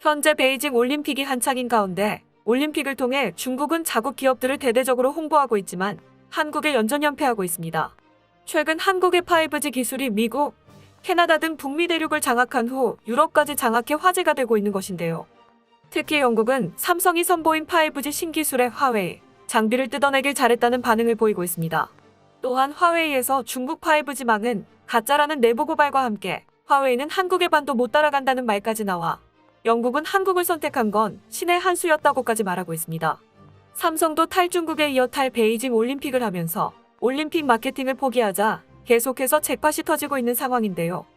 현재 베이징 올림픽이 한창인 가운데 올림픽을 통해 중국은 자국 기업들을 대대적으로 홍보하고 있지만 한국에 연전연패하고 있습니다. 최근 한국의 5G 기술이 미국, 캐나다 등 북미 대륙을 장악한 후 유럽까지 장악해 화제가 되고 있는 것인데요. 특히 영국은 삼성이 선보인 5G 신기술의 화웨이 장비를 뜯어내길 잘했다는 반응을 보이고 있습니다. 또한 화웨이에서 중국 5G망은 가짜라는 내부 고발과 함께 화웨이는 한국의 반도 못 따라간다는 말까지 나와 영국은 한국을 선택한 건 신의 한 수였다고까지 말하고 있습니다. 삼성도 탈중국에 이어 탈베이징 올림픽을 하면서 올림픽 마케팅을 포기하자 계속해서 잭팟이 터지고 있는 상황인데요.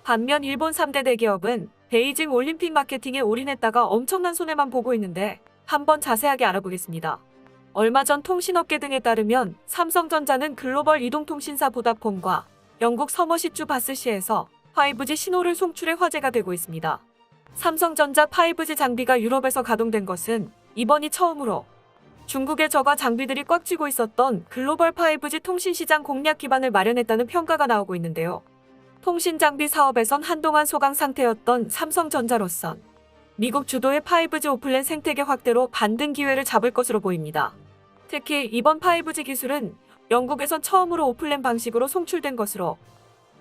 반면 일본 3대 대기업은 베이징 올림픽 마케팅에 올인했다가 엄청난 손해만 보고 있는데 한번 자세하게 알아보겠습니다. 얼마 전 통신업계 등에 따르면 삼성전자는 글로벌 이동통신사 보다폼과 영국 서머시주 바스시에서 5G 신호를 송출해 화제가 되고 있습니다. 삼성전자 5G 장비가 유럽에서 가동된 것은 이번이 처음으로 중국의 저가 장비들이 꽉 쥐고 있었던 글로벌 5G 통신시장 공략 기반을 마련했다는 평가가 나오고 있는데요. 통신장비 사업에선 한동안 소강 상태였던 삼성전자로선 미국 주도의 5G 오플랜 생태계 확대로 반등 기회를 잡을 것으로 보입니다. 특히 이번 5G 기술은 영국에선 처음으로 오플랜 방식으로 송출된 것으로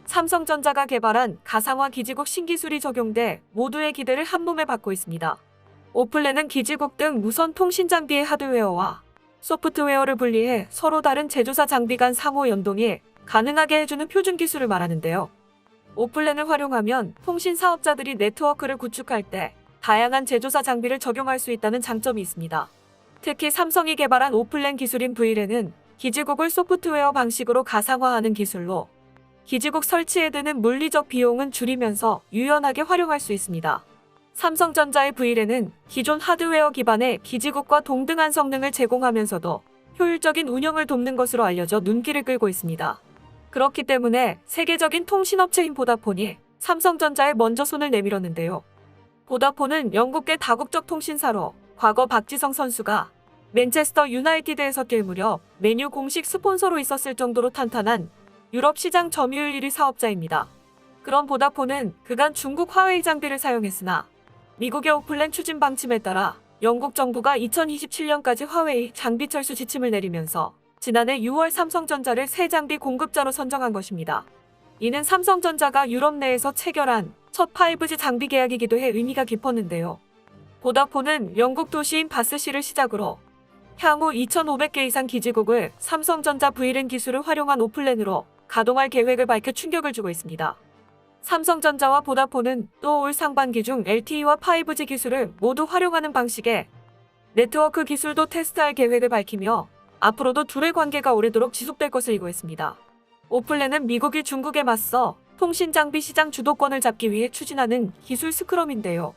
삼성전자가 개발한 가상화 기지국 신기술이 적용돼 모두의 기대를 한몸에 받고 있습니다. 오플랜은 기지국 등 무선 통신 장비의 하드웨어와 소프트웨어를 분리해 서로 다른 제조사 장비 간 상호 연동이 가능하게 해주는 표준 기술을 말하는데요. 오플랜을 활용하면 통신 사업자들이 네트워크를 구축할 때 다양한 제조사 장비를 적용할 수 있다는 장점이 있습니다. 특히 삼성이 개발한 오플랜 기술인 V랜은 기지국을 소프트웨어 방식으로 가상화하는 기술로 기지국 설치에 드는 물리적 비용은 줄이면서 유연하게 활용할 수 있습니다. 삼성전자의 V랜은 기존 하드웨어 기반의 기지국과 동등한 성능을 제공하면서도 효율적인 운영을 돕는 것으로 알려져 눈길을 끌고 있습니다. 그렇기 때문에 세계적인 통신업체인 보다폰이 삼성전자에 먼저 손을 내밀었는데요. 보다폰은 영국계 다국적 통신사로 과거 박지성 선수가 맨체스터 유나이티드에서 뛸 무렵 메뉴 공식 스폰서로 있었을 정도로 탄탄한 유럽 시장 점유율 1위 사업자입니다. 그런 보다폰은 그간 중국 화웨이 장비를 사용했으나 미국의 오플랜 추진 방침에 따라 영국 정부가 2027년까지 화웨이 장비 철수 지침을 내리면서 지난해 6월 삼성전자를 새 장비 공급자로 선정한 것입니다. 이는 삼성전자가 유럽 내에서 체결한 첫 5G 장비 계약이기도 해 의미가 깊었는데요. 보다폰은 영국 도시인 바스시를 시작으로 향후 2,500개 이상 기지국을 삼성전자 V랜 기술을 활용한 오플랜으로 가동할 계획을 밝혀 충격을 주고 있습니다. 삼성전자와 보다폰은 또 올 상반기 중 LTE와 5G 기술을 모두 활용하는 방식의 네트워크 기술도 테스트할 계획을 밝히며 앞으로도 둘의 관계가 오래도록 지속될 것을 예고했습니다. 오플랜은 미국이 중국에 맞서 통신장비 시장 주도권을 잡기 위해 추진하는 기술 스크럼인데요.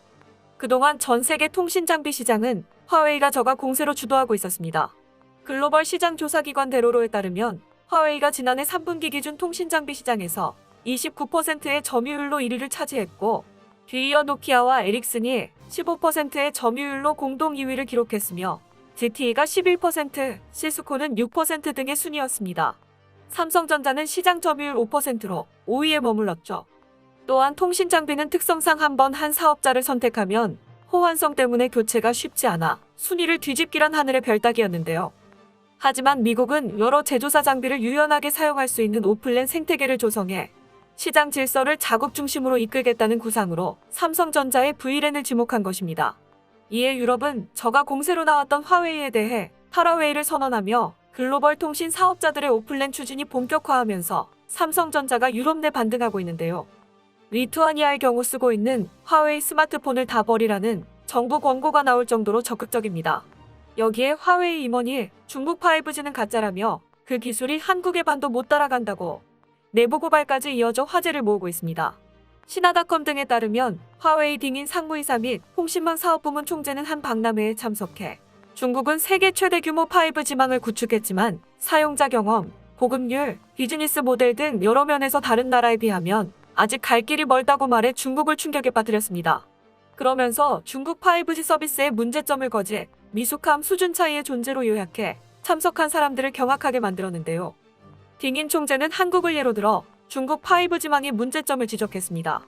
그동안 전 세계 통신장비 시장은 화웨이가 저가 공세로 주도하고 있었습니다. 글로벌 시장 조사기관 데로로에 따르면 화웨이가 지난해 3분기 기준 통신장비 시장에서 29%의 점유율로 1위를 차지했고 뒤이어 노키아와 에릭슨이 15%의 점유율로 공동 2위를 기록했으며 ZTE가 11%, 시스코는 6% 등의 순이었습니다. 삼성전자는 시장 점유율 5%로 5위에 머물렀죠. 또한 통신 장비는 특성상 한 번 한 사업자를 선택하면 호환성 때문에 교체가 쉽지 않아 순위를 뒤집기란 하늘의 별따기였는데요. 하지만 미국은 여러 제조사 장비를 유연하게 사용할 수 있는 오플랜 생태계를 조성해 시장 질서를 자국 중심으로 이끌겠다는 구상으로 삼성전자의 V랜을 지목한 것입니다. 이에 유럽은 저가 공세로 나왔던 화웨이에 대해 파라웨이를 선언하며 글로벌 통신 사업자들의 오플랜 추진이 본격화하면서 삼성전자가 유럽 내 반등하고 있는데요. 리투아니아의 경우 쓰고 있는 화웨이 스마트폰을 다 버리라는 정부 권고가 나올 정도로 적극적입니다. 여기에 화웨이 임원이 중국 5G는 가짜라며 그 기술이 한국의 반도 못 따라간다고 내부 고발까지 이어져 화제를 모으고 있습니다. 신화닷컴 등에 따르면 화웨이 딩인 상무이사 및 통신망 사업부문 총재는 한 박람회에 참석해 중국은 세계 최대 규모 5G망을 구축했지만 사용자 경험, 보급률, 비즈니스 모델 등 여러 면에서 다른 나라에 비하면 아직 갈 길이 멀다고 말해 중국을 충격에 빠뜨렸습니다. 그러면서 중국 5G 서비스의 문제점을 거짓 미숙함 수준 차이의 존재로 요약해 참석한 사람들을 경악하게 만들었는데요. 딩인 총재는 한국을 예로 들어 중국 5G망의 문제점을 지적했습니다.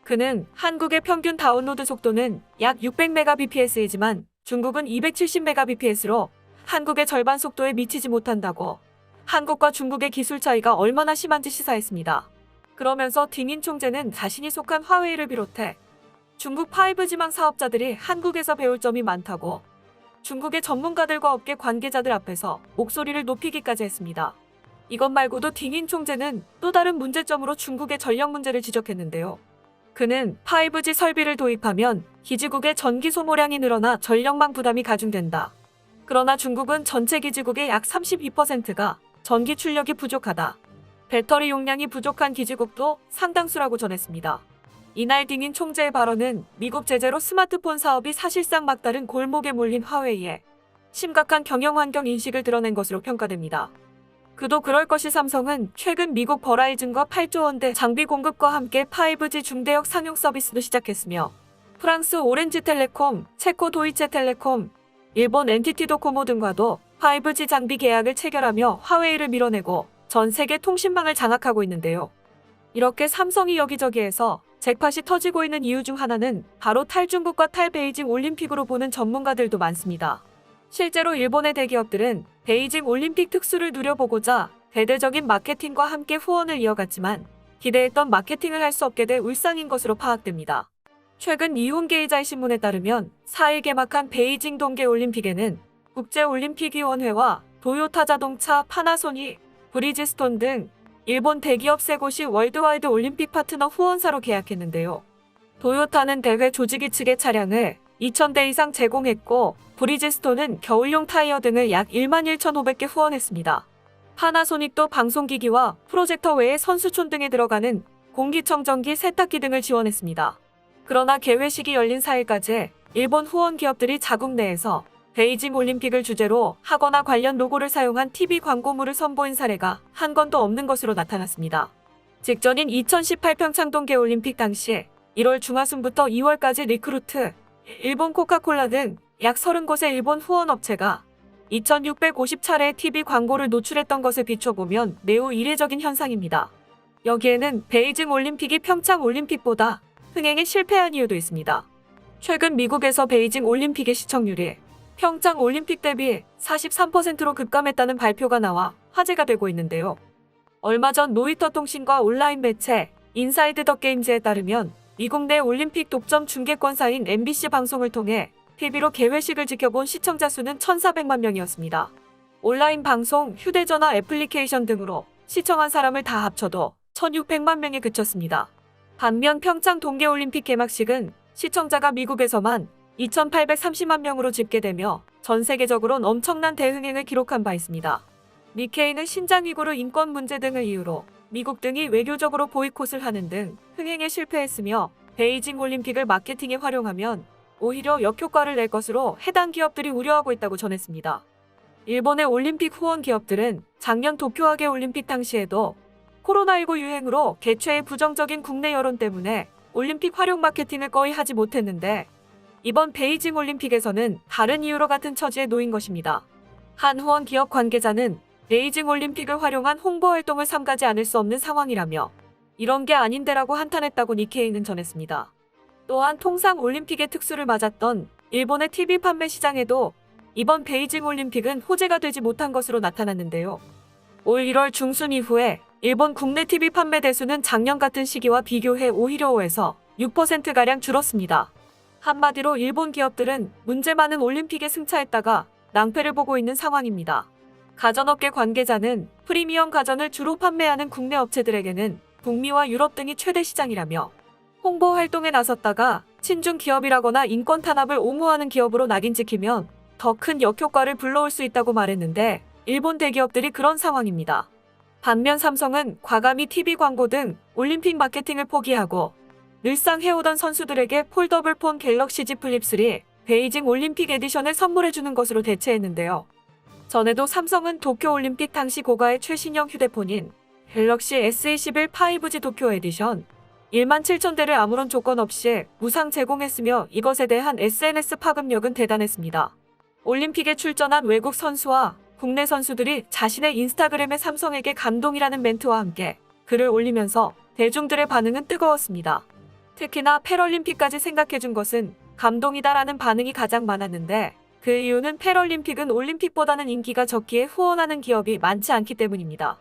그는 한국의 평균 다운로드 속도는 약 600mbps이지만 중국은 270mbps로 한국의 절반 속도에 미치지 못한다고 한국과 중국의 기술 차이가 얼마나 심한지 시사했습니다. 그러면서 딩인 총재는 자신이 속한 화웨이를 비롯해 중국 5G망 사업자들이 한국에서 배울 점이 많다고 중국의 전문가들과 업계 관계자들 앞에서 목소리를 높이기까지 했습니다. 이것 말고도 딩인 총재는 또 다른 문제점으로 중국의 전력 문제를 지적했는데요. 그는 5G 설비를 도입하면 기지국의 전기 소모량이 늘어나 전력망 부담이 가중된다. 그러나 중국은 전체 기지국의 약 32%가 전기 출력이 부족하다. 배터리 용량이 부족한 기지국도 상당수라고 전했습니다. 이날 딩인 총재의 발언은 미국 제재로 스마트폰 사업이 사실상 막다른 골목에 몰린 화웨이에 심각한 경영 환경 인식을 드러낸 것으로 평가됩니다. 그도 그럴 것이 삼성은 최근 미국 버라이즌과 8조 원대 장비 공급과 함께 5G 중대역 상용 서비스도 시작했으며 프랑스 오렌지텔레콤, 체코 도이체텔레콤, 일본 NTT 도코모 등과도 5G 장비 계약을 체결하며 화웨이를 밀어내고 전 세계 통신망을 장악하고 있는데요. 이렇게 삼성이 여기저기에서 잭팟이 터지고 있는 이유 중 하나는 바로 탈중국과 탈베이징 올림픽으로 보는 전문가들도 많습니다. 실제로 일본의 대기업들은 베이징 올림픽 특수를 누려보고자 대대적인 마케팅과 함께 후원을 이어갔지만 기대했던 마케팅을 할 수 없게 돼 울상인 것으로 파악됩니다. 최근 이혼게이자의 신문에 따르면 4일 개막한 베이징 동계올림픽에는 국제올림픽위원회와 도요타자동차, 파나소닉, 브리지스톤 등 일본 대기업 3곳이 월드와이드 올림픽 파트너 후원사로 계약했는데요. 도요타는 대회 조직위 측의 차량을 2,000대 이상 제공했고 브리지스톤은 겨울용 타이어 등을 약 11,500개 후원했습니다. 파나소닉도 방송기기와 프로젝터 외에 선수촌 등에 들어가는 공기청정기, 세탁기 등을 지원했습니다. 그러나 개회식이 열린 4일까지 일본 후원 기업들이 자국 내에서 베이징 올림픽을 주제로 하거나 관련 로고를 사용한 TV 광고물을 선보인 사례가 한 건도 없는 것으로 나타났습니다. 직전인 2018 평창 동계올림픽 당시 1월 중하순부터 2월까지 리크루트, 일본 코카콜라 등 약 30곳의 일본 후원 업체가 2,650차례의 TV 광고를 노출했던 것을 비춰보면 매우 이례적인 현상입니다. 여기에는 베이징 올림픽이 평창 올림픽보다 흥행에 실패한 이유도 있습니다. 최근 미국에서 베이징 올림픽의 시청률이 평창 올림픽 대비 43%로 급감했다는 발표가 나와 화제가 되고 있는데요. 얼마 전 로이터 통신과 온라인 매체 인사이드 더 게임즈에 따르면 미국 내 올림픽 독점 중계권사인 MBC 방송을 통해 TV로 개회식을 지켜본 시청자 수는 1,400만 명이었습니다. 온라인 방송, 휴대전화 애플리케이션 등으로 시청한 사람을 다 합쳐도 1,600만 명에 그쳤습니다. 반면 평창 동계올림픽 개막식은 시청자가 미국에서만 2,830만 명으로 집계되며 전 세계적으로는 엄청난 대흥행을 기록한 바 있습니다. 니케이는 신장 위구르 인권 문제 등을 이유로 미국 등이 외교적으로 보이콧을 하는 등 흥행에 실패했으며 베이징 올림픽을 마케팅에 활용하면 오히려 역효과를 낼 것으로 해당 기업들이 우려하고 있다고 전했습니다. 일본의 올림픽 후원 기업들은 작년 도쿄하계 올림픽 당시에도 코로나19 유행으로 개최의 부정적인 국내 여론 때문에 올림픽 활용 마케팅을 거의 하지 못했는데 이번 베이징 올림픽에서는 다른 이유로 같은 처지에 놓인 것입니다. 한 후원 기업 관계자는 베이징 올림픽을 활용한 홍보 활동을 삼가지 않을 수 없는 상황이라며 이런 게 아닌데라고 한탄했다고 니케이는 전했습니다. 또한 통상 올림픽의 특수를 맞았던 일본의 TV 판매 시장에도 이번 베이징 올림픽은 호재가 되지 못한 것으로 나타났는데요. 올 1월 중순 이후에 일본 국내 TV 판매 대수는 작년 같은 시기와 비교해 오히려 5에서 6%가량 줄었습니다. 한마디로 일본 기업들은 문제 많은 올림픽에 승차했다가 낭패를 보고 있는 상황입니다. 가전업계 관계자는 프리미엄 가전을 주로 판매하는 국내 업체들에게는 북미와 유럽 등이 최대 시장이라며 홍보 활동에 나섰다가 친중 기업이라거나 인권 탄압을 옹호하는 기업으로 낙인 찍히면 더 큰 역효과를 불러올 수 있다고 말했는데 일본 대기업들이 그런 상황입니다. 반면 삼성은 과감히 TV 광고 등 올림픽 마케팅을 포기하고 늘상 해오던 선수들에게 폴더블 폰 갤럭시 Z 플립 3 베이징 올림픽 에디션을 선물해주는 것으로 대체했는데요. 전에도 삼성은 도쿄올림픽 당시 고가의 최신형 휴대폰인 갤럭시 S21 5G 도쿄 에디션 17,000대를 아무런 조건 없이 무상 제공했으며 이것에 대한 SNS 파급력은 대단했습니다. 올림픽에 출전한 외국 선수와 국내 선수들이 자신의 인스타그램에 삼성에게 감동이라는 멘트와 함께 글을 올리면서 대중들의 반응은 뜨거웠습니다. 특히나 패럴림픽까지 생각해준 것은 감동이다라는 반응이 가장 많았는데 그 이유는 패럴림픽은 올림픽보다는 인기가 적기에 후원하는 기업이 많지 않기 때문입니다.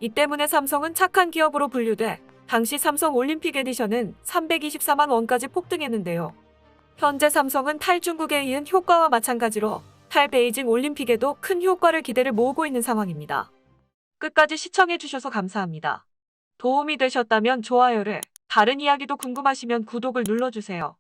이 때문에 삼성은 착한 기업으로 분류돼 당시 삼성 올림픽 에디션은 324만 원까지 폭등했는데요. 현재 삼성은 탈중국에 이은 효과와 마찬가지로 탈베이징 올림픽에도 큰 효과를 기대를 모으고 있는 상황입니다. 끝까지 시청해주셔서 감사합니다. 도움이 되셨다면 좋아요를, 다른 이야기도 궁금하시면 구독을 눌러주세요.